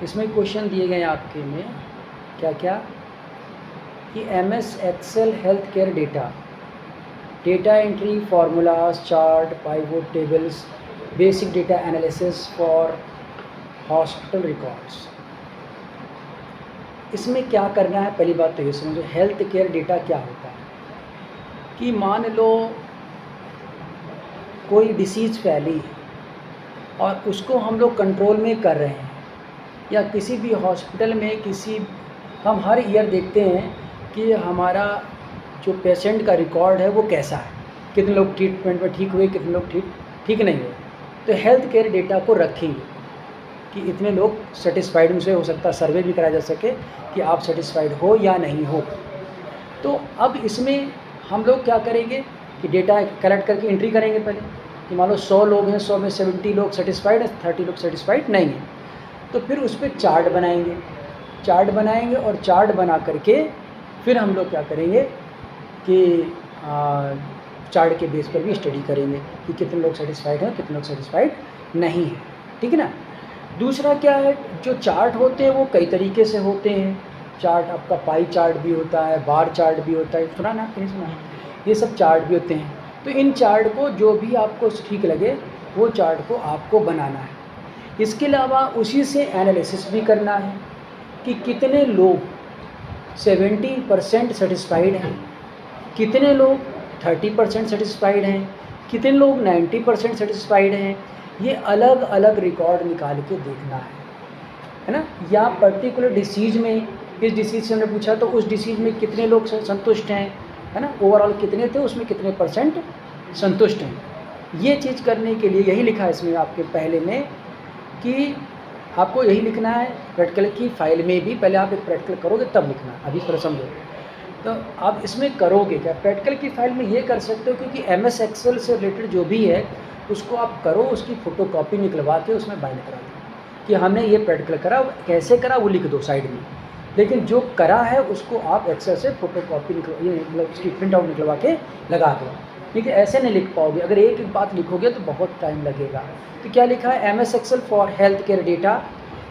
इसमें क्वेश्चन दिए गए हैं आपके में क्या क्या कि MS excel health care data entry, formulas, chart, pivot tables, basic data analysis for hospital records. इसमें क्या करना है, पहली बात तो ये समझो हेल्थ केयर डेटा क्या होता है। कि मान लो कोई डिसीज़ फैली है और उसको हम लोग कंट्रोल में कर रहे हैं, या किसी भी हॉस्पिटल में हम हर ईयर देखते हैं कि हमारा जो पेशेंट का रिकॉर्ड है वो कैसा है, कितने लोग ट्रीटमेंट में ठीक हुए, कितने लोग ठीक नहीं हुए। तो हेल्थ केयर डेटा को रखेंगे कि इतने लोग सेटिस्फाइड, उनसे हो सकता है सर्वे भी कराया जा सके कि आप सेटिस्फाइड हो या नहीं हो। तो अब इसमें हम लोग क्या करेंगे कि डेटा कलेक्ट करके एंट्री करेंगे पहले कि मान लो 100 लोग हैं, 100 में 70 लोग सेटिस्फाइड हैं, 30 लोग सेटिस्फाइड नहीं हैं। तो फिर उस पर चार्ट बनाएंगे और चार्ट बना करके फिर हम लोग क्या करेंगे कि चार्ट के बेस पर भी स्टडी करेंगे कि कितने लोग सेटिस्फाइड हैं, कितने लोग सेटिस्फाइड नहीं हैं। ठीक है ना। दूसरा क्या है, जो चार्ट होते हैं वो कई तरीके से होते हैं। चार्ट आपका पाई चार्ट भी होता है, बार चार्ट भी होता है, सुना ना, कहीं सुना, ये सब चार्ट भी होते हैं। तो इन चार्ट को जो भी आपको ठीक लगे वो चार्ट को आपको बनाना है। इसके अलावा उसी से एनालिसिस भी करना है कि कितने लोग 70% सेटिस्फाइड हैं, कितने लोग 30% सेटिस्फाइड हैं, कितने लोग 90% सेटिस्फाइड हैं। ये अलग अलग रिकॉर्ड निकाल के देखना है ना। या पर्टिकुलर डिसीज़ में, इस डिसीज़ से हमने पूछा तो उस डिसीज़ में कितने लोग संतुष्ट हैं, है ना, ओवरऑल कितने थे, उसमें कितने % संतुष्ट हैं। ये चीज़ करने के लिए यही लिखा है इसमें आपके पहले में कि आपको यही लिखना है। प्रैक्टिकल की फाइल में भी पहले आप एक प्रैक्टिकल करोगे तब लिखना, अभी थोड़ा समझो। तो आप इसमें करोगे क्या, प्रैक्टिकल की फाइल में ये कर सकते हो, क्योंकि MS एक्सेल से रिलेटेड जो भी है उसको आप करो, उसकी फ़ोटोकॉपी निकलवा के उसमें बाइंड करा दो कि हमने ये प्रैक्टिकल करा, कैसे करा वो लिख दो साइड में। लेकिन जो करा है उसको आप एक्सेल से फ़ोटोकॉपी मतलब उसकी प्रिंट आउट निकलवा के लगा दो। क्योंकि ऐसे नहीं लिख पाओगे, अगर एक एक बात लिखोगे तो बहुत टाइम लगेगा। तो क्या लिखा है, MS excel for health care data,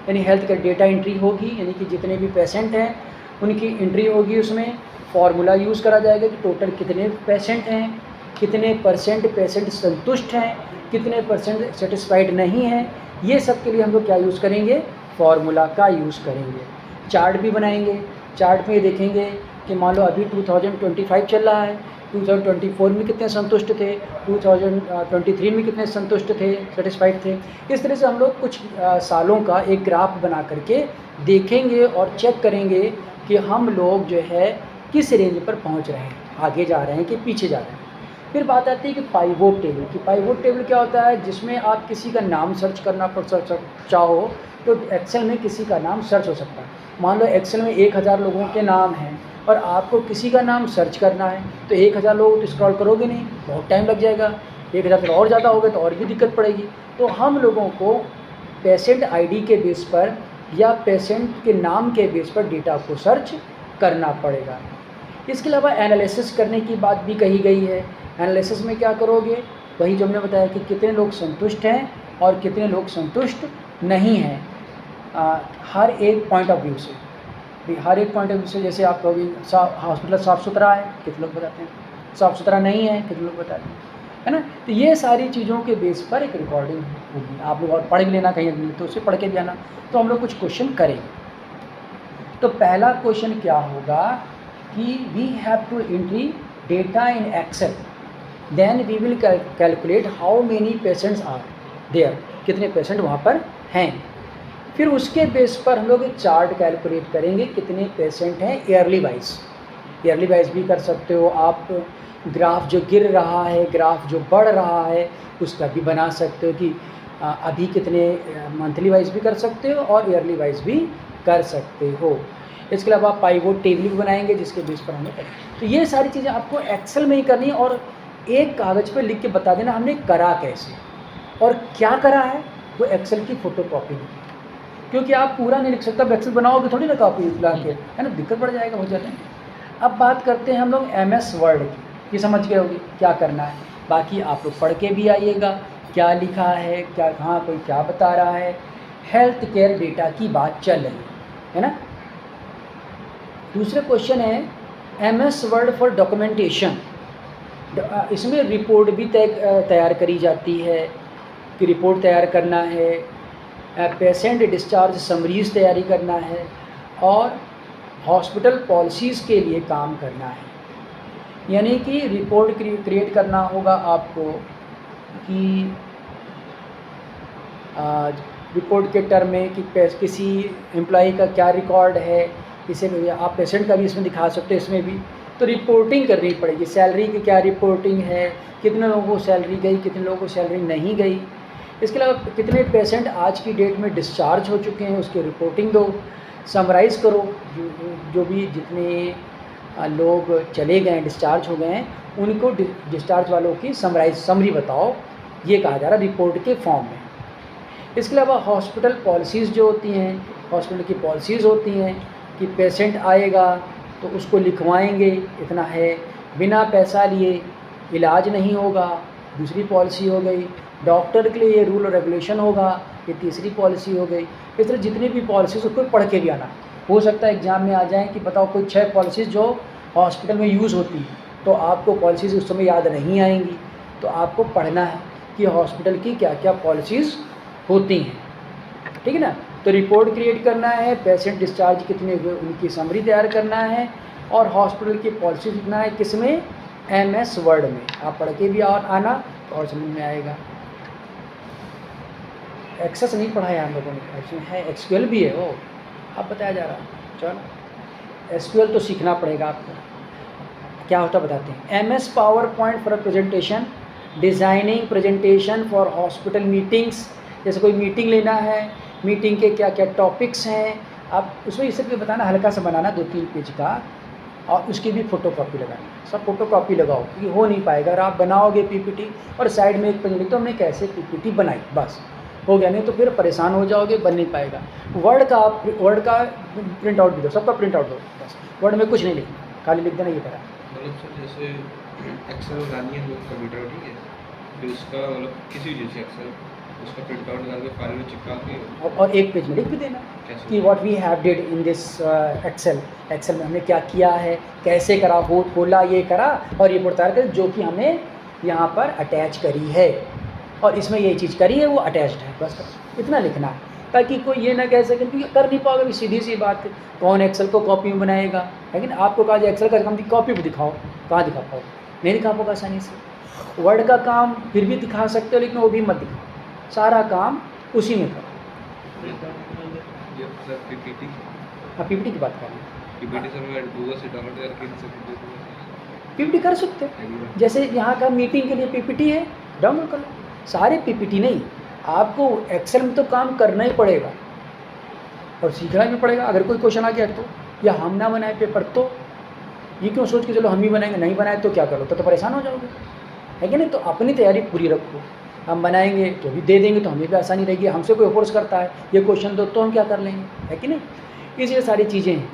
यानी हेल्थ केयर डेटा एंट्री होगी, यानी कि जितने भी पेशेंट हैं उनकी एंट्री होगी। उसमें फार्मूला यूज़ करा जाएगा कि टोटल कितने पेशेंट हैं, कितने % पेशेंट संतुष्ट हैं, कितने % सेटिस्फाइड नहीं हैं। ये सब के लिए हम लोग क्या यूज़ करेंगे, फार्मूला का यूज़ करेंगे। चार्ट भी बनाएंगे, चार्ट में देखेंगे कि मान लो अभी 2025 चल रहा है, 2024 में कितने संतुष्ट थे, 2023 में कितने संतुष्ट थे, सेटिस्फाइड थे। इस तरह से हम लोग कुछ सालों का एक ग्राफ बना करके देखेंगे और चेक करेंगे कि हम लोग जो है किस रेंज पर पहुंच रहे हैं, आगे जा रहे हैं कि पीछे जा रहे हैं। फिर बात आती है कि पाइवोट टेबल की। पाइवोट टेबल क्या होता है, जिसमें आप किसी का नाम सर्च करना चाहो तो एक्सेल में किसी का नाम सर्च हो सकता है। मान लो एक्सेल में 1000 लोगों के नाम हैं और आपको किसी का नाम सर्च करना है, तो 1000 लोग तो स्क्रॉल करोगे नहीं, बहुत टाइम लग जाएगा। 1000 से और ज़्यादा हो गए तो और भी दिक्कत पड़ेगी। तो हम लोगों को पेशेंट ID के बेस पर या पेशेंट के नाम के बेस पर डेटा को सर्च करना पड़ेगा। इसके अलावा एनालिसिस करने की बात भी कही गई है। एनालिसिस में क्या करोगे, वही जो हमने बताया कि कितने लोग संतुष्ट हैं और कितने लोग संतुष्ट नहीं हैं, हर एक पॉइंट ऑफ व्यू से। हर एक पॉइंट ऑफ व्यू से, जैसे आप कहोगे हॉस्पिटल साफ़ सुथरा है, कितने लोग बताते हैं, साफ़ सुथरा नहीं है, कितने लोग बताते हैं, है ना। तो ये सारी चीज़ों के बेस पर एक रिकॉर्डिंग होगी। आप लोग और पढ़ भी लेना कहीं तो उसे पढ़ के भी आना। तो हम लोग कुछ क्वेश्चन करेंगे। तो पहला क्वेश्चन क्या होगा कि we have to entry data in excel, then we will calculate how many patients are there, कितने पेशेंट वहाँ पर हैं। फिर उसके बेस पर हम लोग एक चार्ट कैलकुलेट करेंगे कितने पेशेंट हैं ईयरली वाइज भी कर सकते हो आप। ग्राफ जो गिर रहा है, ग्राफ जो बढ़ रहा है, उसका भी बना सकते हो कि अभी कितने, मंथली वाइज भी कर सकते हो और ईयरली वाइज भी कर सकते हो। इसके अलावा पाइवोट टेबल भी बनाएंगे जिसके बेस पर हमें करें। तो ये सारी चीज़ें आपको एक्सेल में ही करनी है और एक कागज़ पर लिख के बता देना हमने करा कैसे और क्या करा है, वो एक्सेल की फ़ोटोकॉपी लिखी। क्योंकि आप पूरा नहीं लिख सकते, अब एक्सेल बनाओगे थोड़ी ना कॉपी ला के, है ना, दिक्कत पड़ जाएगा बहुत ज़्यादा। अब बात करते हैं हम लोग MS वर्ड की। ये समझ गए होगी क्या करना है। बाकी आप लोग पढ़ के भी आइएगा क्या लिखा है, क्या कहाँ कोई क्या बता रहा है। हेल्थ केयर डेटा की बात चल रही है ना। दूसरा क्वेश्चन है MS वर्ड फॉर डॉक्यूमेंटेशन। इसमें रिपोर्ट भी तैयार करी जाती है कि रिपोर्ट तैयार करना है, पेशेंट डिस्चार्ज समरीज तैयारी करना है और हॉस्पिटल पॉलिसीज़ के लिए काम करना है। यानी कि रिपोर्ट क्रिएट करना होगा आपको कि रिपोर्ट के टर्म में कि किसी एम्प्लॉई का क्या रिकॉर्ड है, किसी आप पेशेंट का भी इसमें दिखा सकते हो, इसमें भी तो रिपोर्टिंग करनी पड़ेगी। सैलरी की क्या रिपोर्टिंग है, कितने लोगों को सैलरी गई, कितने लोगों को सैलरी नहीं गई, इसके अलावा कितने पेशेंट आज की डेट में डिस्चार्ज हो चुके हैं उसकी रिपोर्टिंग दो, समराइज़ करो जो भी जितने लोग चले गए डिस्चार्ज हो गए हैं उनको डिस्चार्ज वालों की समरी बताओ, ये कहा जा रहा है रिपोर्ट के फॉर्म में। इसके अलावा हॉस्पिटल पॉलिसीज़ जो होती हैं, हॉस्पिटल की पॉलिसीज़ होती हैं कि पेशेंट आएगा तो उसको लिखवाएंगे इतना है, बिना पैसा लिए इलाज नहीं होगा, दूसरी पॉलिसी हो गई। डॉक्टर के लिए ये रूल और रेगुलेशन होगा, ये तीसरी पॉलिसी हो गई। इस तरह जितनी भी पॉलिसीज़ उसको पढ़ के भी आना। हो सकता है एग्ज़ाम में आ जाए कि बताओ कोई 6 पॉलिसीज़ जो हॉस्पिटल में यूज़ होती है, तो आपको पॉलिसीज़ उस समय याद नहीं आएंगी, तो आपको पढ़ना है कि हॉस्पिटल की क्या क्या पॉलिसीज़ होती हैं, ठीक है ना। तो रिपोर्ट क्रिएट करना है, पेशेंट डिस्चार्ज कितने हुए उनकी समरी तैयार करना है और हॉस्पिटल की पॉलिसी लिखना है, किसमें, MS वर्ड में। आप पढ़ के भी और आना तो और समझ में आएगा। एक्सेस नहीं पढ़ा है हम लोगों ने, एक्चुअली है SQL भी है वो, अब बताया जा रहा है। चलो SQL तो सीखना पड़ेगा आपको, क्या होता बताते हैं। MS power point for presentation, designing presentation for hospital meetings. जैसे कोई मीटिंग लेना है, मीटिंग के क्या क्या टॉपिक्स हैं, आप उसमें ये सब भी बताना, हल्का सा बनाना 2-3 पेज का, और उसकी भी फ़ोटोकॉपी लगानी। सब फ़ोटोकॉपी लगाओ क्योंकि हो नहीं पाएगा। अगर आप बनाओगे PPT और साइड में एक पेज लिख दो हमने कैसे PPT बनाई, बस हो गया, नहीं तो फिर परेशान हो जाओगे, बन नहीं पाएगा। वर्ड का प्रिंट आउट भी दो, सबका प्रिंट आउट दो, बस वर्ड में कुछ नहीं लिखना, खाली लिख देना ये करा। मतलब सर जैसे एक्सेल बनानी है कंप्यूटर, ठीक है, फिर उसका मतलब किसी भी जैसे एक्सेल उसका प्रिंट आउट निकाल के फाइल में चिपका के और एक पेज में लिख भी देना कि what we have did in this excel में हमने क्या किया है, कैसे करा, हो खोला, ये करा और ये तैयार कर जो कि हमने यहाँ पर अटैच करी है और इसमें ये चीज़ करी है वो अटैच्ड है, बस इतना लिखना है ताकि कोई ये ना कह सके क्योंकि कर नहीं पाओगे। सीधी सी बात है, कौन एक्सेल को कॉपी में बनाएगा, लेकिन आपको कहा जाए एक्सेल का काम कॉपी में दिखाओ, कहाँ दिखा पाओगे, नहीं दिखा पाओगे आसानी से। वर्ड का काम फिर भी दिखा सकते हो लेकिन वो भी मत दिखाओ, सारा काम उसी में करो। PPT की बात कर रहे हैं, PPT कर सकते हो। जैसे यहाँ का मीटिंग के लिए PPT है, डाउनलोड कर लो। सारे PPT नहीं, आपको एक्सेल में तो काम करना ही पड़ेगा और सीखना भी पड़ेगा। अगर कोई क्वेश्चन आ गया तो, या हम ना बनाए पेपर तो ये क्यों सोच के चलो हम ही बनाएंगे, नहीं बनाए तो क्या करो, तो परेशान हो जाओगे, है कि नहीं। तो अपनी तैयारी पूरी रखो, हम बनाएंगे तो भी दे देंगे तो हमें भी आसानी रहेगी। हमसे कोई फोर्स करता है ये क्वेश्चन दो तो हम क्या कर लेंगे, है कि नहीं। इसलिए सारी चीज़ें हैं।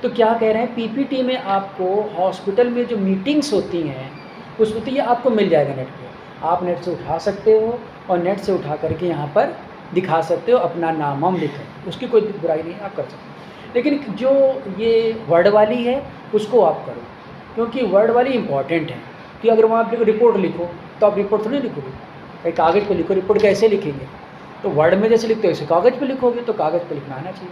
तो क्या कह रहे हैं, PPT में आपको हॉस्पिटल में जो मीटिंग्स होती हैं उसमें तो ये आपको मिल जाएगा नेट पे, आप नेट से उठा सकते हो और नेट से उठा करके यहाँ पर दिखा सकते हो, अपना नाम हम लिखें, उसकी कोई बुराई नहीं, आप कर सकते हो। लेकिन जो ये वर्ड वाली है उसको आप करो, क्योंकि वर्ड वाली इम्पॉर्टेंट है। कि अगर वहाँ पर रिपोर्ट लिखो तो आप रिपोर्ट थोड़ी लिखोगे, एक कागज़ पे लिखो, रिपोर्ट कैसे लिखेंगे, तो वर्ड में जैसे लिखते हो वैसे कागज़ पे लिखोगे, तो कागज़ पे लिखना आना चाहिए।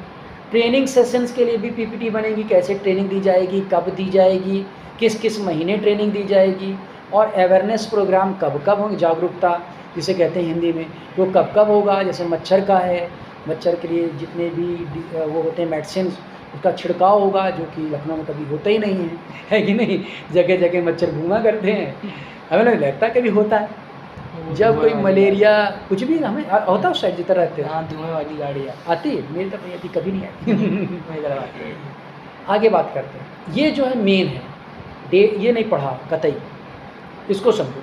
ट्रेनिंग सेशंस के लिए भी PPT बनेगी, कैसे ट्रेनिंग दी जाएगी, कब दी जाएगी, किस किस महीने ट्रेनिंग दी जाएगी, और अवेयरनेस प्रोग्राम कब कब होंगे, जागरूकता जिसे कहते हैं हिंदी में, वो कब कब होगा। जैसे मच्छर का है, मच्छर के लिए जितने भी वो होते हैं मेडिसिन, उसका छिड़काव होगा, जो कि लखनऊ में कभी होता ही नहीं है कि नहीं, जगह जगह मच्छर घूमा करते हैं, हमें नहीं लगता कभी होता है। जब कोई मलेरिया कुछ भी हमें होता है उस साइड जितना रहते हैं, हाँ धुएं वाली गाड़ियाँ आती है, मेरी तो नहीं आती, कभी नहीं आई। आगे बात करते हैं, ये जो है मेन है, ये नहीं पढ़ा कतई, इसको समझो।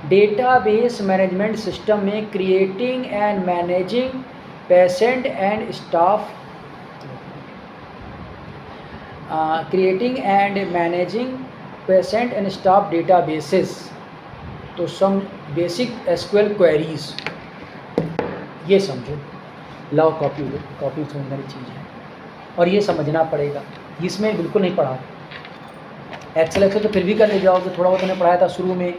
डेटाबेस मैनेजमेंट सिस्टम में creating and managing patient and staff, creating and managing patient and staff databases, तो सम बेसिक SQL क्वेरीज, ये समझो। लाओ कॉपी लो, कॉपी समझने की चीज़ है और ये समझना पड़ेगा, इसमें बिल्कुल नहीं पढ़ा। एक्सेल तो फिर भी कर ले जाओगे, थोड़ा बहुत उन्हें पढ़ाया था शुरू में,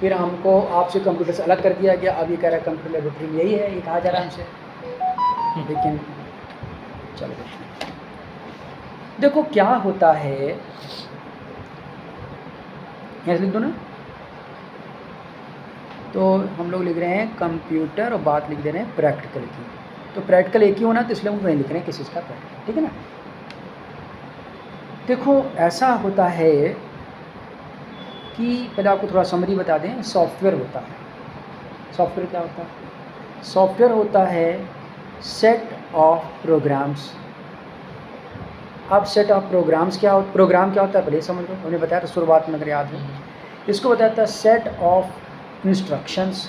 फिर हमको आपसे कंप्यूटर से अलग कर दिया गया। अब ये कह रहा है कंप्यूटर लेबोरेटरी में यही है, ये कहा जा रहा है हमसे, लेकिन चलो देखो क्या होता है, यहाँ लिख दो ना, तो हम लोग लिख रहे हैं कंप्यूटर और बात लिख दे रहे हैं प्रैक्टिकल की। तो प्रैक्टिकल एक ही होना, तो इसलिए हम नहीं लिख रहे हैं किसी चीज़ का प्रैक्टिकल, ठीक है ना। देखो ऐसा होता है कि पहले आपको थोड़ा समरी बता दें, सॉफ्टवेयर होता है। सॉफ्टवेयर क्या होता है? सॉफ्टवेयर होता है सेट ऑफ प्रोग्राम्स। अब सेट ऑफ प्रोग्राम्स क्या प्रोग्राम क्या होता है पहले समझ लो, हमने बताया था शुरुआत में अगर याद है। इसको बताया था set of instructions,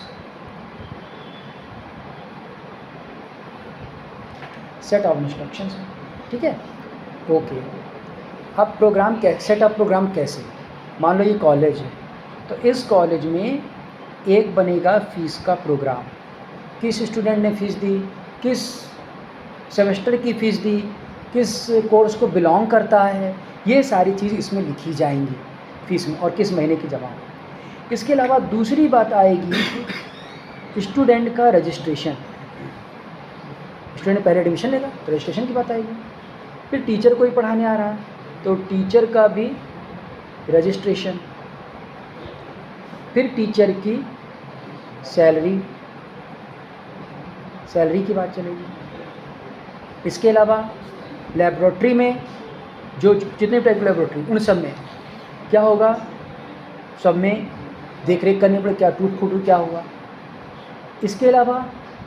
set of instructions, ठीक है, ओके। अब प्रोग्राम सेट ऑफ प्रोग्राम कैसे, मान लो ये कॉलेज है, तो इस कॉलेज में एक बनेगा फीस का प्रोग्राम, किस स्टूडेंट ने फ़ीस दी, किस सेमेस्टर की फ़ीस दी, किस कोर्स को बिलोंग करता है, ये सारी चीज़ इसमें लिखी जाएंगी फीस में, और किस महीने की जमा। इसके अलावा दूसरी बात आएगी स्टूडेंट का रजिस्ट्रेशन। स्टूडेंट पहले एडमिशन लेगा तो रजिस्ट्रेशन की बात आएगी। फिर टीचर कोई पढ़ाने आ रहा है तो टीचर का भी रजिस्ट्रेशन, फिर टीचर की सैलरी की बात चलेगी। इसके अलावा लेबोरेटरी में जो जितने टाइप की लेबोरेटरी, उन सब में क्या होगा, सब में देख रेख करने पर क्या टूट फूट क्या हुआ। इसके अलावा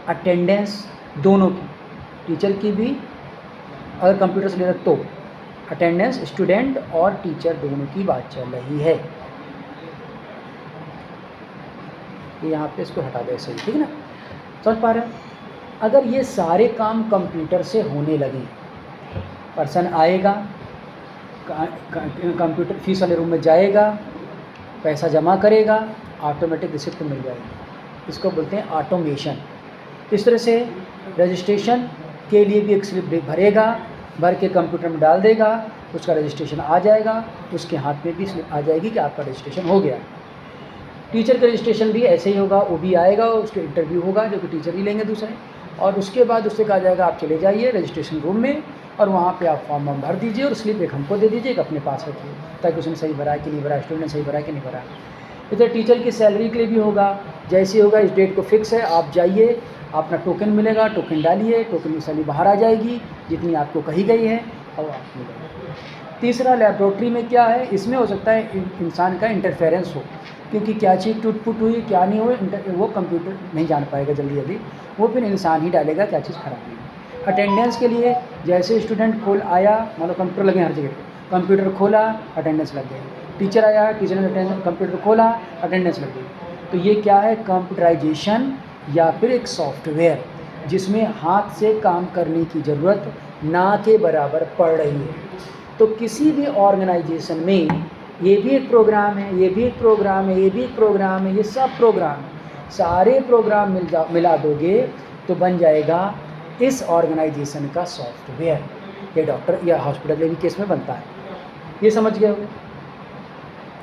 अटेंडेंस दोनों की, टीचर की भी अगर कंप्यूटर से ले रहे तो अटेंडेंस स्टूडेंट और टीचर दोनों की बात चल रही है। यहाँ पे इसको हटा दे सही, ठीक है ना, समझ पा रहे हो। अगर ये सारे काम कंप्यूटर से होने लगे, पर्सन आएगा कंप्यूटर फीस वाले रूम में जाएगा, पैसा जमा करेगा, ऑटोमेटिक रिसिप्ट मिल जाएगी, इसको बोलते हैं ऑटोमेशन। इस तरह से रजिस्ट्रेशन के लिए भी एक स्लिप भरेगा, भर के कंप्यूटर में डाल देगा, उसका रजिस्ट्रेशन आ जाएगा, उसके हाथ में भी स्लिप आ जाएगी कि आपका रजिस्ट्रेशन हो गया। टीचर का रजिस्ट्रेशन भी ऐसे ही होगा, वो भी आएगा, उसके इंटरव्यू होगा जो कि टीचर ही लेंगे दूसरे, और उसके बाद उससे कहा जाएगा आप चले जाइए रजिस्ट्रेशन रूम में और वहाँ पे आप फॉर्म भर दीजिए और स्लिप एक हमको दे दीजिए, एक अपने पास रखिए ताकि उसने सही भरा है कि नहीं भरा, स्टूडेंट ने सही भरा है कि नहीं भरा। इधर टीचर की सैलरी के लिए भी होगा, जैसे होगा इस डेट को फिक्स है, आप जाइए, अपना टोकन मिलेगा, टोकन डालिए, टोकन की सैलरी बाहर आ जाएगी जितनी आपको कही गई है और आप मिलेगा। तीसरा लेबोरेटरी में क्या है, इसमें हो सकता है इंसान का इंटरफेरेंस हो, क्योंकि क्या चीज़ टूट फूट हुई क्या नहीं हुई वो कंप्यूटर नहीं जान पाएगा जल्दी, वो फिर इंसान ही डालेगा क्या चीज़ खराब हुई। अटेंडेंस के लिए जैसे स्टूडेंट खोल आया, मान लो कंप्यूटर लगे हर जगह पे, कंप्यूटर खोला अटेंडेंस लग गई, टीचर आया टीचर ने कंप्यूटर खोला अटेंडेंस लग गई। तो ये क्या है, कंप्यूटराइजेशन या फिर एक सॉफ्टवेयर जिसमें हाथ से काम करने की ज़रूरत ना के बराबर पड़ रही है। तो किसी भी ऑर्गेनाइजेशन में ये भी एक प्रोग्राम है, ये भी एक प्रोग्राम है, ये भी एक प्रोग्राम है, ये सब प्रोग्राम, सारे प्रोग्राम मिला दोगे तो बन जाएगा इस ऑर्गेनाइजेशन का सॉफ्टवेयर। ये डॉक्टर या हॉस्पिटल के भी केस में बनता है, ये समझ गए होंगे,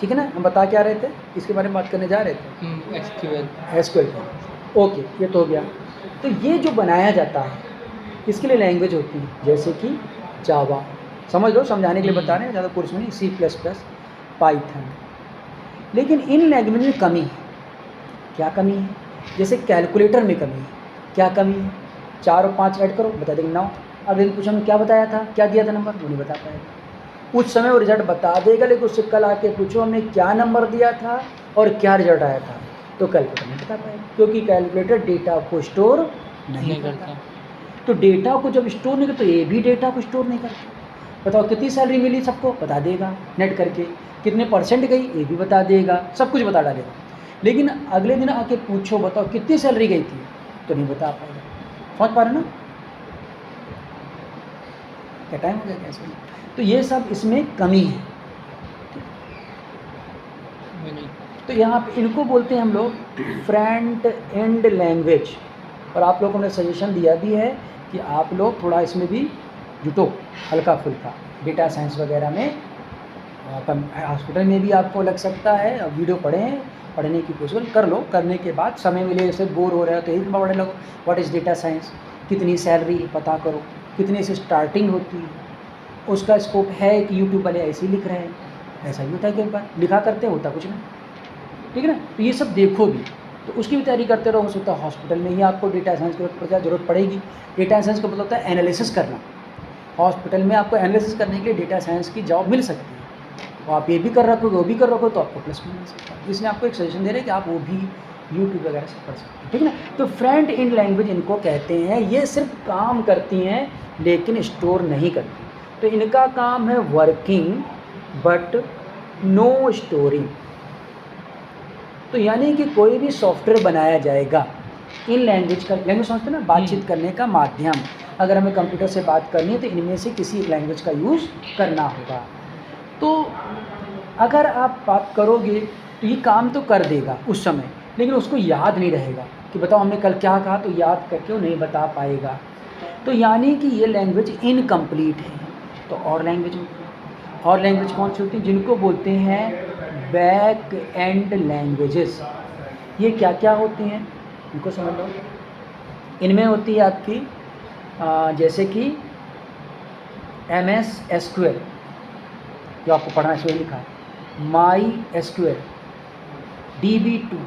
ठीक है ना। हम बता क्या रहे थे, इसके बारे में बात करने जा रहे थे, एसक्यूएल। ओके, ये तो हो गया। तो ये जो बनाया जाता है इसके लिए लैंग्वेज होती है, जैसे कि जावा, समझ लो, समझाने के लिए बता रहे हैं, ज़्यादा कोर्स में नहीं, C++, पाइथन। लेकिन इन लैंग्वेज में कमी है, क्या कमी है, जैसे कैलकुलेटर में कमी है, क्या कमी है, 4 और 5 ऐड करो बता देंगे 9। अब दिन पूछो हमने क्या बताया था, क्या दिया था नंबर, वो नहीं बता पाएगा। उस समय वो रिजल्ट बता देगा, लेकिन उससे कल आके पूछो हमने क्या नंबर दिया था और क्या रिजल्ट आया था, तो कैलकुलेटर नहीं बता पाएगा, क्योंकि कैलकुलेटर डेटा को स्टोर नहीं करता। तो डेटा को जब स्टोर नहीं करता तो ये भी डेटा को स्टोर नहीं करता। बताओ कितनी सैलरी मिली सबको बता देगा नेट करके, कितने % गई ये भी बता देगा, सब कुछ बता डालेगा। लेकिन अगले दिन आके पूछो बताओ कितनी सैलरी गई थी, तो नहीं बता पाएगा। समझ पा रहे ना, क्या टाइम हो गया कैसे। तो ये सब इसमें कमी है। तो यहाँ पे इनको बोलते हैं हम लोग फ्रंट एंड लैंग्वेज। और आप लोगों को हमने सजेशन दिया भी है कि आप लोग थोड़ा इसमें भी जुटो, हल्का फुल्का डेटा साइंस वगैरह में। हॉस्पिटल में भी आपको लग सकता है, अब वीडियो पढ़ें, पढ़ने की कोशिश कर लो, करने के बाद समय मिले, जैसे बोर हो रहे हो तो एक बार पढ़ने लगो, व्हाट इज़ डेटा साइंस, कितनी सैलरी पता करो, कितने से स्टार्टिंग होती है, उसका स्कोप है कि यूट्यूब वाले ऐसे ही लिख रहे हैं, ऐसा ही होता है, कई बार लिखा करते होता कुछ नहीं, ठीक है ना। तो ये सब देखो भी, तो उसकी भी तैयारी करते रहो। हो सकता है हॉस्पिटल में ही आपको डेटा साइंस की ज़रूरत पड़ेगी। डेटा साइंस का मतलब होता है एनालिसिस करना। हॉस्पिटल में आपको एनालिसिस करने के लिए डेटा साइंस की जॉब मिल सकती है, तो आप ये भी कर रखोगे, वो भी कर रखोगे, तो आपको प्लस मिल सकता है। इसलिए आपको एक सजेशन दे रहे हैं कि आप वो भी यूट्यूब वगैरह से पढ़ सकते हैं, ठीक है ना। तो फ्रंट एंड लैंग्वेज इनको कहते हैं। ये सिर्फ काम करती हैं लेकिन स्टोर नहीं करती। तो इनका काम है वर्किंग बट नो स्टोरिंग। तो यानी कि कोई भी सॉफ्टवेयर बनाया जाएगा इन लैंग्वेज का, लैंग्वेज समझते ना, बातचीत करने का माध्यम। अगर हमें कंप्यूटर से बात करनी है तो इनमें से किसी एक लैंग्वेज का यूज़ करना होगा। तो अगर आप बात करोगे तो ये काम तो कर देगा उस समय, लेकिन उसको याद नहीं रहेगा कि बताओ हमने कल क्या कहा, तो याद करके वो नहीं बता पाएगा। तो यानी कि ये लैंग्वेज इनकम्प्लीट है। तो और लैंग्वेज कौन सी होती है, जिनको बोलते हैं बैक एंड लैंग्वेजेस। ये क्या क्या होती हैं इनको समझ लो। इनमें होती है आपकी जैसे कि MS SQL, जो आपको पढ़ना है, लिखा है MySQL, DB2,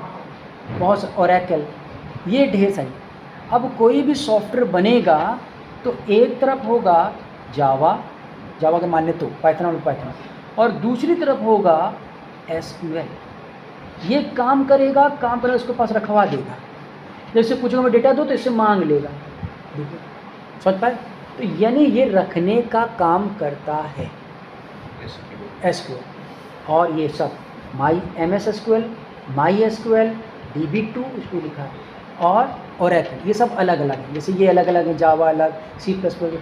बहुत ओरेकल, ये ढेर सारी। अब कोई भी सॉफ्टवेयर बनेगा तो एक तरफ होगा जावा के मान्य तो पाइथन, और दूसरी तरफ होगा SQL। ये काम करेगा, उसके पास रखवा देगा। जैसे कुछ में डेटा दो तो इससे मांग लेगा, देखो समझ पाए। तो यानी ये रखने का काम करता है SQL। और ये सब MS SQL, MySQL, DB2 इसको लिखा है, और ओरेकल, ये सब अलग अलग है। जैसे ये अलग अलग है, जावा अलग, C++,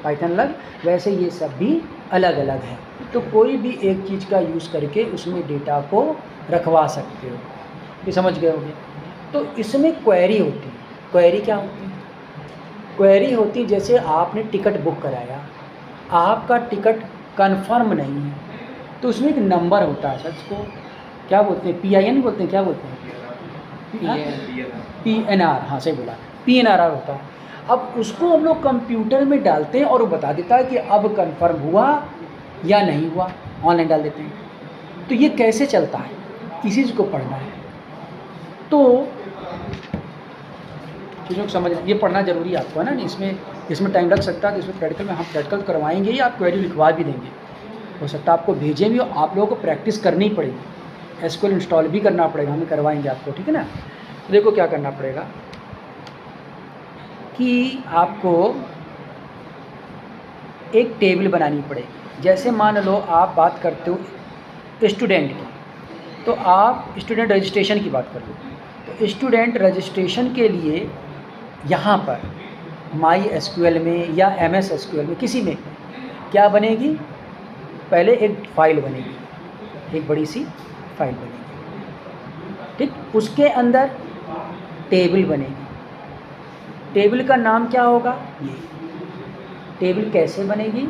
पाइथन अलग, वैसे ये सब भी अलग अलग है। तो कोई भी एक चीज़ का यूज़ करके उसमें डेटा को रखवा सकते हो, ये समझ गए होंगे। तो इसमें क्वेरी होती है। क्वेरी क्या होती है? क्वेरी होती जैसे आपने टिकट बुक कराया, आपका टिकट कंफर्म नहीं है, तो उसमें एक नंबर होता है, सर उसको क्या बोलते हैं, PIN बोलते हैं, क्या बोलते हैं, PNR, हाँ सही बोला, PNR होता है। अब उसको हम लोग कंप्यूटर में डालते हैं और वो बता देता है कि अब कंफर्म हुआ या नहीं हुआ, ऑनलाइन डाल देते हैं। तो ये कैसे चलता है, इसी चीज़ को पढ़ना है। तो चीज़ों को समझ, ये पढ़ना जरूरी है आपको, है ना। इसमें टाइम लग सकता है, तो इसमें प्रैक्टिकल में हम प्रैक्टिकल करवाएंगे ही, आप क्वेरी लिखवा भी देंगे। हो सकता है आपको भेजें भी, आप लोगों को प्रैक्टिस करनी पड़ेगी, SQL इंस्टॉल भी करना पड़ेगा, हमें करवाएंगे आपको, ठीक है ना। तो देखो क्या करना पड़ेगा कि आपको एक टेबल बनानी पड़ेगी। जैसे मान लो आप बात करते हो स्टूडेंट की, तो आप स्टूडेंट रजिस्ट्रेशन की बात कर लो, तो स्टूडेंट रजिस्ट्रेशन के लिए यहाँ पर MySQL में या MS SQL में, किसी में क्या बनेगी, पहले एक फाइल बनेगी, एक बड़ी सी फाइल बनेगी, ठीक। उसके अंदर टेबल बनेगी। टेबल का नाम क्या होगा, ये टेबल कैसे बनेगी,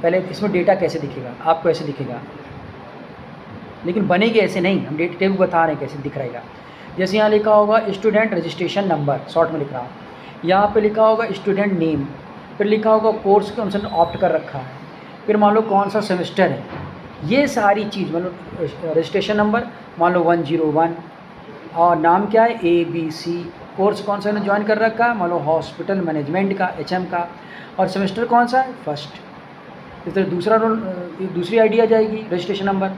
पहले इसमें डेटा कैसे दिखेगा, आपको ऐसे दिखेगा, लेकिन बनेगी ऐसे नहीं, हम टेबल बता रहे हैं कैसे दिख रहेगा। जैसे यहाँ लिखा होगा स्टूडेंट रजिस्ट्रेशन नंबर, शॉर्ट में लिख रहा हूँ, यहाँ पे लिखा होगा स्टूडेंट नेम, फिर लिखा होगा कोर्स के अनुसार ऑप्ट कर रखा है, फिर मान लो कौन सा सेमेस्टर है, ये सारी चीज़, मान लो रजिस्ट्रेशन नंबर मान लो 101, और नाम क्या है ABC, कोर्स कौन सा ज्वाइन कर रखा है, मान लो हॉस्पिटल मैनेजमेंट का, HM का, और सेमेस्टर कौन सा है, फर्स्ट। इस तरह दूसरा दूसरी आईडी आ जाएगी, रजिस्ट्रेशन नंबर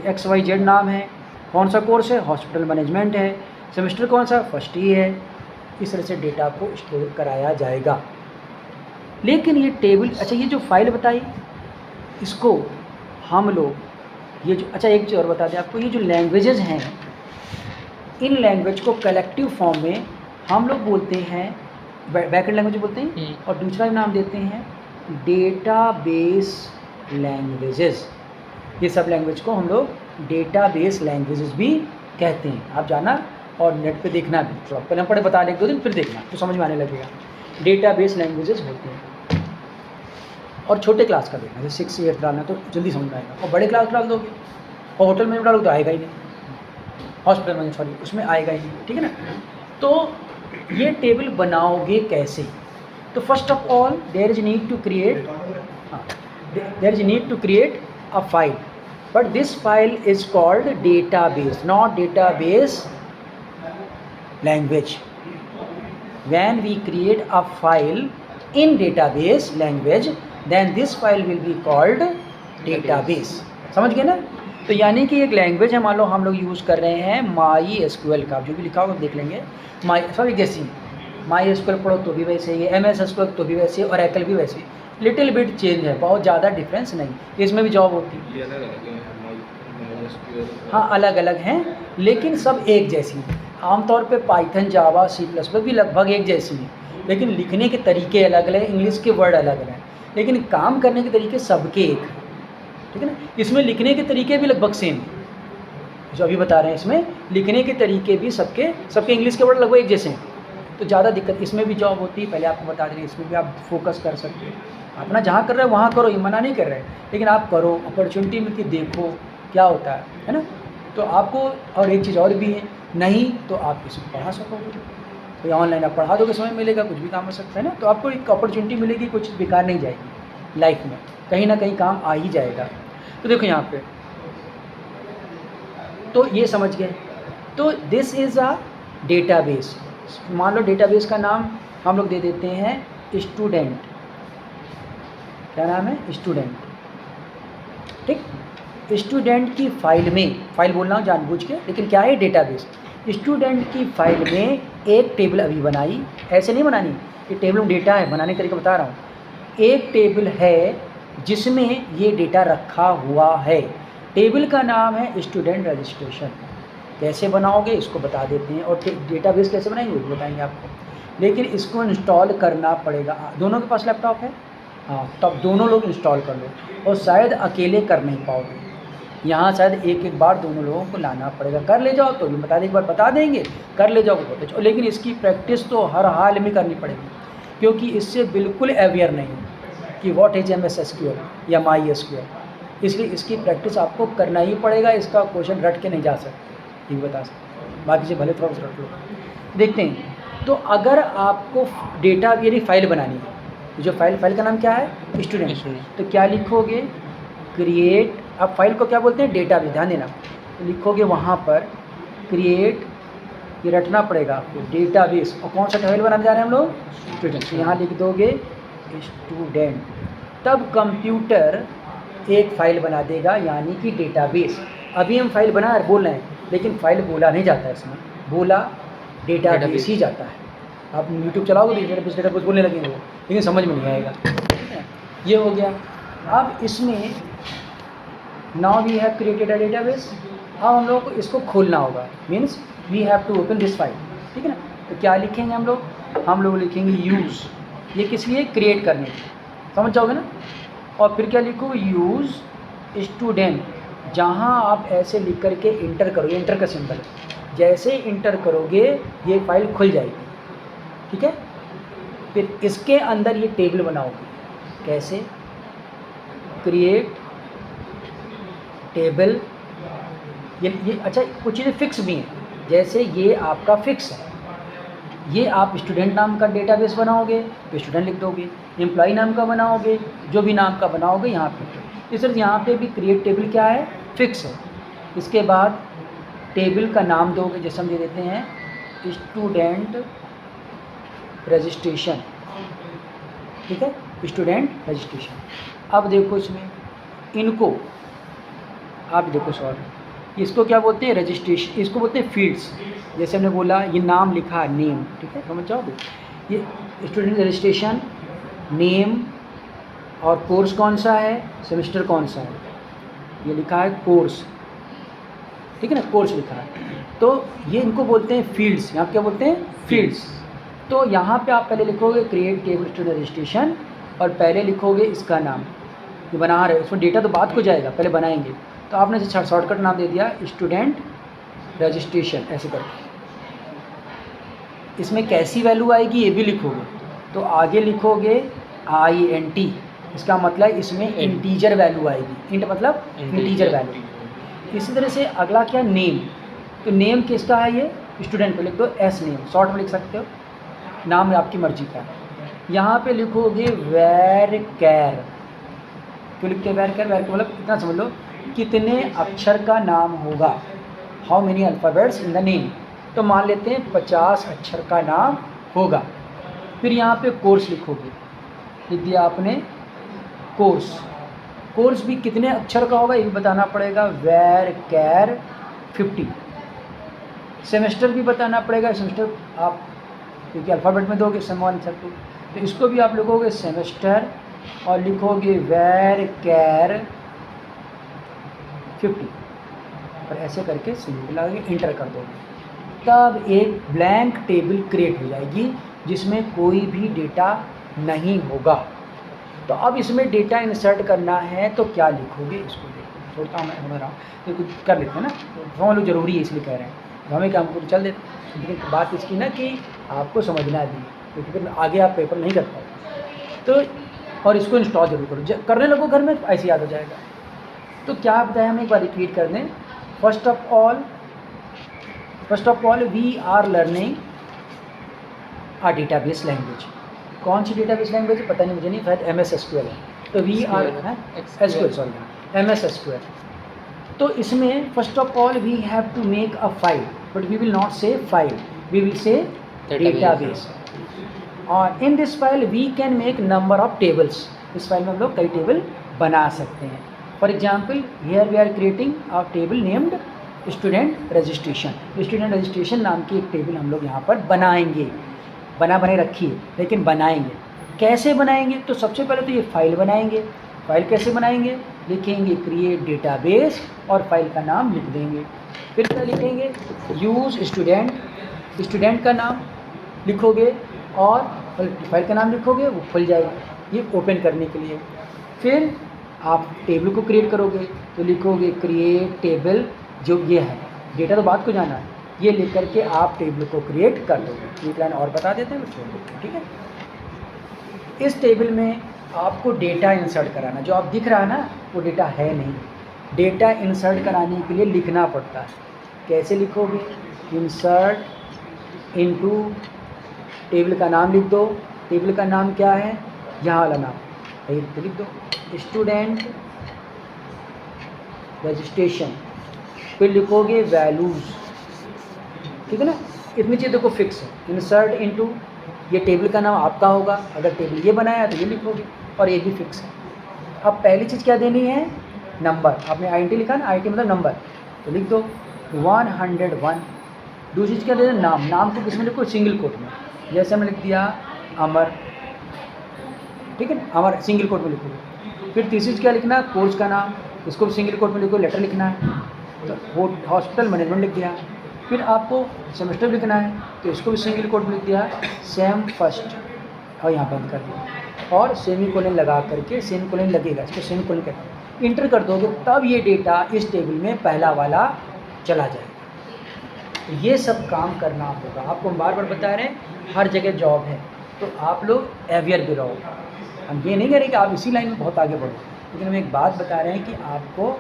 XYZ नाम है, कौन सा कोर्स है, हॉस्पिटल मैनेजमेंट है, सेमेस्टर कौन सा, फर्स्ट ही है। इस तरह से डेटा को स्टोर कराया जाएगा। लेकिन ये टेबल, अच्छा ये जो फाइल बताई, इसको हम लोग ये जो, अच्छा एक चीज़ और बता दें आपको, ये जो लैंग्वेजेस हैं, इन लैंग्वेज को कलेक्टिव फॉर्म में हम लोग बोलते हैं बैकएंड लैंग्वेज बोलते हैं, और दूसरा नाम देते हैं डेटाबेस लैंग्वेजेस। ये सब लैंग्वेज को हम लोग डेटाबेस लैंग्वेजेस भी कहते हैं। आप जाना और नेट पे देखना भी, तो पहले पढ़े बता दें 2 दिन, फिर देखना तो समझ में आने लगेगा। डेटाबेस लैंग्वेजेस होते हैं। और छोटे क्लास का देखना, जैसे 6 8 डालना तो जल्दी समझ में आएगा, और बड़े क्लास डाल दोगे और होटल में डालोगे तो आएगा ही नहीं, हॉस्पिटल में सॉरी उसमें आएगा ही नहीं, ठीक है ना। तो ये टेबल बनाओगे कैसे? तो first of all there is need to create a file, but this file is called database, not database language. When we create a file in database language, then this file will be called database. समझ गए ना? तो यानी कि एक language है, मान लो हम लोग यूज़ कर रहे हैं माई एसक्यूएल का, जो भी लिखा होगा देख लेंगे, सब एक जैसी माई एसक्यूएल पढ़ो तो भी वैसे ही, MS एसक्यूएल तो भी वैसे, और एकल भी वैसे, लिटिल बिट चेंज है, बहुत ज़्यादा डिफरेंस नहीं, इसमें भी जॉब होती है। हाँ अलग अलग हैं, लेकिन सब एक जैसी हैं। आमतौर पे पाइथन, जावा, C++ भी लगभग एक जैसी हैं, लेकिन लिखने के तरीके अलग अलग, इंग्लिश के वर्ड अलग अलग हैं, लेकिन काम करने के तरीके सबके एक हैं, ठीक है ना। इसमें लिखने के तरीके भी लगभग सेम हैं, जो अभी बता रहे हैं, इसमें लिखने के तरीके भी सबके इंग्लिश के वर्ड लगभग एक जैसे हैं, तो ज़्यादा दिक्कत इसमें भी जॉब होती है। पहले आपको बता दें, इसमें भी आप फोकस कर सकते हो, अपना जहाँ कर रहे हो वहाँ करो, ये मना नहीं कर रहे हैं, लेकिन आप करो, अपॉर्चुनिटी मिलती, देखो क्या होता है ना। तो आपको और एक चीज़ और भी है, नहीं तो आप इसमें पढ़ा सकोगे, तो ऑनलाइन आप पढ़ा दोगे, समय मिलेगा, कुछ भी काम हो सकता है ना। तो आपको एक अपॉर्चुनिटी मिलेगी, कुछ बेकार नहीं जाएगी लाइफ में, कहीं ना कहीं काम आ ही जाएगा। तो देखो यहाँ पे, तो ये समझ गए। तो दिस इज़ अ डेटाबेस। मान लो डेटाबेस का नाम हम लोग दे देते हैं स्टूडेंट, क्या नाम है? स्टूडेंट, ठीक। स्टूडेंट की फ़ाइल में, फ़ाइल बोलना जानबूझ के, लेकिन क्या है डेटाबेस। स्टूडेंट की फ़ाइल में एक टेबल अभी बनाई, ऐसे नहीं बनानी, ये टेबल में डेटा है, बनाने का तरीका बता रहा हूँ। एक टेबल है जिसमें ये डेटा रखा हुआ है, टेबल का नाम है स्टूडेंट रजिस्ट्रेशन। कैसे बनाओगे इसको बता देते हैं, और डेटाबेस कैसे बनाएंगे वो भी बताएंगे आपको, लेकिन इसको इंस्टॉल करना पड़ेगा। दोनों के पास लैपटॉप है? हाँ, तब दोनों लोग इंस्टॉल कर लो, और शायद अकेले कर नहीं पाओगे, यहाँ शायद एक एक बार दोनों लोगों को लाना पड़ेगा। कर ले जाओ तो भी बता दें, एक बार बता देंगे, कर ले जाओ बहुत अच्छा, लेकिन इसकी प्रैक्टिस तो हर हाल में करनी पड़ेगी, क्योंकि इससे बिल्कुल अवेयर नहीं है कि व्हाट इज MS SQL या माई SQL, इसलिए इसकी प्रैक्टिस आपको करना ही पड़ेगा। इसका क्वेश्चन रट के नहीं जा सकते, ये बता सकते, बाकी से भले थोड़ा सा रट लो। देखते हैं, तो अगर आपको डेटा यानी फाइल बनानी है, जो फाइल का नाम क्या है? स्टूडेंट। तो क्या लिखोगे? क्रिएट, अब फाइल को क्या बोलते हैं? डेटाबेस, ध्यान देना। तो लिखोगे वहाँ पर क्रिएट, ये रटना पड़ेगा आपको, डेटाबेस। और कौन सा फाइल बनाने जा रहे हैं हम लोग? स्टूडेंट। तो यहाँ लिख दोगे स्टूडेंट, तब कंप्यूटर एक फ़ाइल बना देगा, यानी कि डेटाबेस। अभी हम फाइल बना बोल रहे हैं, लेकिन फाइल बोला नहीं जाता है, इसमें बोला डेटाबेस ही जाता है। आप यूट्यूब चलाओगे तो डेटाबेस बोलने लगेंगे वो, लेकिन समझ में नहीं आएगा। ये हो गया। अब इसमें now we have created a database, अब हम लोग को इसको खोलना होगा, means we have to open this file, ठीक है ना। तो क्या लिखेंगे हम लोग लिखेंगे यूज़, ये किस लिए? क्रिएट करने के, समझ जाओगे ना। और फिर क्या लिखो? यूज़ स्टूडेंट, जहाँ आप ऐसे लिख करके इंटर करोगे, इंटर का सिंबल, जैसे इंटर करोगे ये फाइल खुल जाएगी, ठीक है। फिर इसके अंदर ये टेबल बनाओगे, कैसे? क्रिएट टेबल, ये अच्छा, कुछ चीज़ें फिक्स भी हैं, जैसे ये आपका फिक्स है, ये आप स्टूडेंट नाम का डेटाबेस बनाओगे तो स्टूडेंट लिख दोगे, एम्प्लॉय नाम का बनाओगे, जो भी नाम का बनाओगे यहाँ पे। इस तरह यहाँ पे भी क्रिएट टेबल क्या है? फिक्स है। इसके बाद टेबल का नाम दोगे, जैसे हम दे देते हैं स्टूडेंट रजिस्ट्रेशन, ठीक है, स्टूडेंट रजिस्ट्रेशन। अब देखो इसमें इनको आप देखो सॉरी, इसको क्या बोलते हैं? रजिस्ट्रेशन, इसको बोलते हैं फील्ड्स। जैसे हमने बोला ये नाम लिखा नेम, ठीक है, समझ जाओगे। ये स्टूडेंट रजिस्ट्रेशन, नेम, और कोर्स कौन सा है, सेमेस्टर कौन सा है, ये लिखा है कोर्स, ठीक है ना, कोर्स लिखा है। तो ये इनको बोलते हैं फील्ड्स, यहाँ क्या बोलते हैं? फील्ड्स। तो यहाँ पे आप पहले लिखोगे क्रिएट टेबल स्टूडेंट रजिस्ट्रेशन, और पहले लिखोगे इसका नाम, ये बना रहे हो, उसमें डेटा तो बाद को जाएगा, पहले बनाएंगे। तो आपने शॉर्टकट नाम दे दिया स्टूडेंट रजिस्ट्रेशन, ऐसे करके। इसमें कैसी वैल्यू आएगी ये भी लिखोगे, तो आगे लिखोगे INT, इसका मतलब इसमें इंटीजर वैल्यू आएगी। इंट मतलब इंटीजर वैल्यू। इसी तरह से अगला क्या, नेम। तो नेम किसका है, ये स्टूडेंट को लिख दो एस नेम, शॉर्ट में लिख सकते हो, नाम आपकी मर्जी का है। यहाँ पे लिखोगे वैर कैर। क्यों लिखते हैं वैर कैर? वैर कैर मतलब इतना समझ लो कितने अक्षर का नाम होगा, how many alphabets in the name. तो मान लेते हैं 50 अक्षर का नाम होगा। फिर यहाँ पे कोर्स लिखोगे, लिख दिया आपने कोर्स। कोर्स भी कितने अक्षर का होगा ये भी बताना पड़ेगा, वैर कैर 50। सेमेस्टर भी बताना पड़ेगा, सेमेस्टर आप क्योंकि अल्फ़ाबेट में दोगे समान अक्षर को, तो इसको भी आप लिखोगे सेमेस्टर और लिखोगे वैर कैर 50 और ऐसे करके सिंपल आगे इंटर कर दोगे। तब एक ब्लैंक टेबल क्रिएट हो जाएगी जिसमें कोई भी डेटा नहीं होगा। तो अब इसमें डेटा इंसर्ट करना है तो क्या लिखोगे, इसको देखो छोड़ता हूँ मैं, समझ रहा हूँ तो कुछ कर लेते हैं ना, समझ लो ज़रूरी है इसलिए कह रहे हैं, तो हमें काम को चल देते। लेकिन बात इसकी ना कि आपको समझना है क्योंकि फिर आगे आप पेपर नहीं कर पाओगे। तो और इसको इंस्टॉल जरूर करो, करने लगो घर में ऐसे याद हो जाएगा। तो क्या बताया हमें, एक बार रिपीट कर दें। First of all we are learning a database language. कौन सी डेटाबेस लैंग्वेज है पता नहीं, मुझे नहीं, शायद MS SQL है। तो we are SQL, sorry MS SQL। तो इसमें first of all we have to make a file, but we will not say file, we will say database. और in this file we can make number of tables. इस file में हम लोग कई table बना सकते हैं। For example here we are creating a table named student registration. Student registration नाम की एक टेबल हम लोग यहाँ पर बनाएंगे, बने रखी है लेकिन बनाएंगे। कैसे बनाएंगे, तो सबसे पहले तो ये फाइल बनाएंगे। फाइल कैसे बनाएंगे, लिखेंगे क्रिएट डेटाबेस और फाइल का नाम लिख देंगे। फिर क्या लिखेंगे, यूज़ स्टूडेंट, स्टूडेंट का नाम लिखोगे और फाइल का नाम लिखोगे, वो खुल जाएगी ये ओपन करने के लिए। फिर आप टेबल को क्रिएट करोगे तो लिखोगे क्रिएट टेबल, जो ये है डेटा तो बात को जाना है, ये लिख करके आप टेबल को क्रिएट कर दोगे। एक लाइन और बता देते हैं, मैं छोड़ देते हैं, ठीक है। इस टेबल में आपको डेटा इंसर्ट कराना, जो आप दिख रहा है ना वो डेटा है नहीं। डेटा इंसर्ट कराने के लिए लिखना पड़ता है। कैसे लिखोगे, इंसर्ट इनटू, टेबल का नाम लिख दो। टेबल का नाम क्या है, यहाँ वाला नाम तो लिख दो, स्टूडेंट रजिस्ट्रेशन। फिर लिखोगे वैल्यूज़, ठीक है ना। इतनी चीज़ देखो फिक्स है। इंसर्ट इनटू, ये टेबल का नाम आपका होगा, अगर टेबल ये बनाया तो ये लिखोगे, और ये भी फिक्स है। अब पहली चीज़ क्या देनी है, नंबर। आपने INT लिखा ना, INT मतलब नंबर, तो लिख दो 101। दूसरी चीज़ क्या देना, नाम। नाम को किस में लिखो, सिंगल कोट में, जैसे हमने लिख दिया अमर, ठीक है, अमर सिंगल कोट में लिखोगे। फिर तीसरी चीज़ क्या लिखना, कोर्स का नाम, इसको भी सिंगल कोट में लिखो, लेटर लिखना है, तो वो हॉस्पिटल मैनेजमेंट लिख दिया। फिर आपको सेमेस्टर लिखना है तो इसको भी सिंगल कोट में लिख दिया, सेम फर्स्ट, और यहाँ बंद कर दिया, और सेमी कोलन लगा करके, सेमी कोलन लगेगा, इसको सेमी कोलन करके इंटर कर दोगे, तब ये डेटा इस टेबल में पहला वाला चला जाएगा। तो ये सब काम करना होगा आपको। हम बार बार बता रहे हैं हर जगह जॉब है, तो आप लोग अवेयर भी रहो। हम ये नहीं कह रहे कि आप इसी लाइन में बहुत आगे बढ़ो, लेकिन हम एक बात बता रहे हैं कि आपको